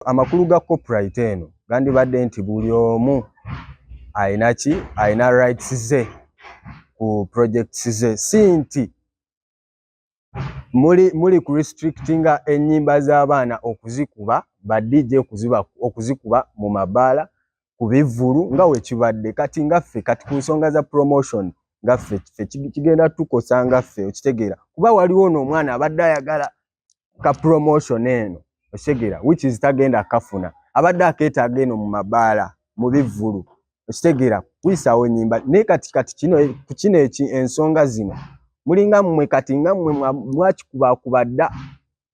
Amakulu ga copyright eno gandibadde nti buli omu alina rights ze ku projects ze, si nti muli ku restrictinga ennyimba z'abaana okuzikuba ba DJ okuzikuba mu mabaala ku bivvulu nga wekibadde kati ngaffe kati ku nsonga za promotion ngaffe kigenda tukosa ngaffe okitegeera kuba waliwo n'omwana abadde ayagala ka promotion eno okitegeera which is tagenda kafuna abadde akeetaaga eno mu mabaala mu bivvulu okitegeera kwisawo nnyimba naye kati kino ensonga zino mulinga mmwe kati nga mmwe mwakikubakuba dda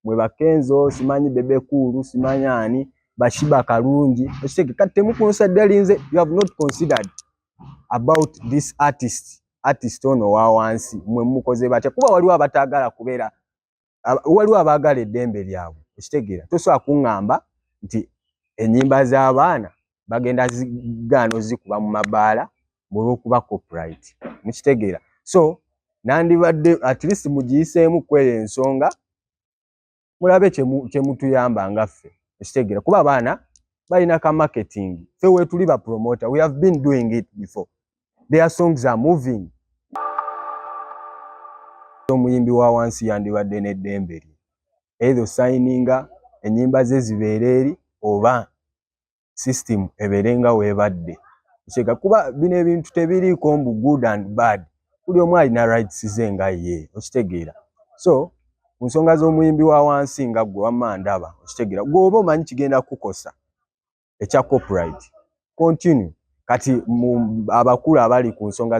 mwe Bakenzo simanyi Bebe Cool simanyi ani Bashiba Kalungi okitegeera kati temukonsiderinze you have not considered about this artist ono wa wansi mwe mukoze batya kuba waliwo abatagala kubeera waliwo abaagala eddembe lyabwe okitegeera tosobola kuŋŋamba nti ennyimba z'abaana bagenda zigaano zikuba mu mabaala olw'okuba copyright mukitegeera so nandibadde at least mugiyiseemu kweyo ensonga mulabe kyemutuyamba ngaffe okitegeera kuba abaana balina ka marketing ffe wetuli ba promoter we have been doing it before their songs are moving. Omuyimbi wa wansi yandibadde n'eddembe lye either signinga ennyimba ze zibeere eri oba system ebeerenga weebadde kitegeera kuba bino ebintu tebiriiko mbu good and bad buli omu alina rights ze nga ye okitegeera so ku nsonga z'omuyimbi wa wansi nga gwe wamma ndaba okitegeera gw'oba omanyi kigenda kukosa ekya copyright continue kati abakulu abali ku nsonga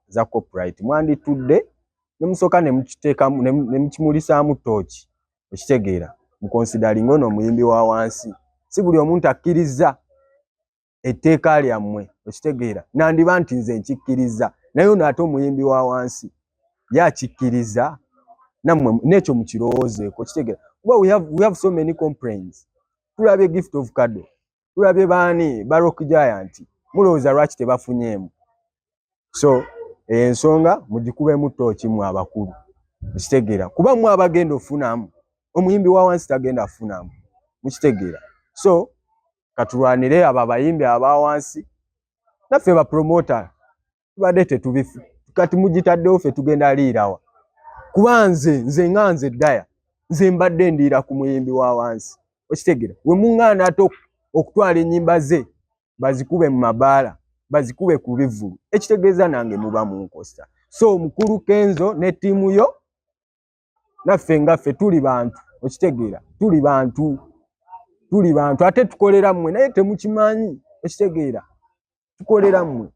za copyright mwanditudde ne musooka ne mukiteekamu ne mukimulisaamu tooki okitegeera muconsidering ono omuyimbi wa wansi si buli omuntu akkiriza etteeka lyammwe okitegeera nandiba nti nze nkikkiriza naye ono ate omuyimbi wa wansi yakikkiriza nammwe n'ekyo mukirowoozeeko okitegeera kuba we have so many complaints tulabye Gift of Kado tulabye baani ba Rock Giant mulowooza lwaki tebafunyeemu so ensonga mugikubemu tooki mu abakulu okitegeera kuba mu abagenda ofunamu omuyimbi wa wansi tagenda afunamu mukitegeera so katulwanire abo abayimbi aba wansi naffe ba promoter tubadde tetubifu kati mugitaddewo ffe tugenda liirawa kuba nze ddaya nze mbadde ndiira ku muyimbi wa wansi okitegeera we muŋŋaana ate okutwala ennyimba ze bazikube mu mabaala bazikube ku bivvulu ekitegeeza nange muba munkosa so mukulu Kenzo ne ttiimu yo naffe ngaffe tuli bantu okitegeera tuli bantu ate tukolera mmwe naye temukimanyi okitegeera tukolera mmwe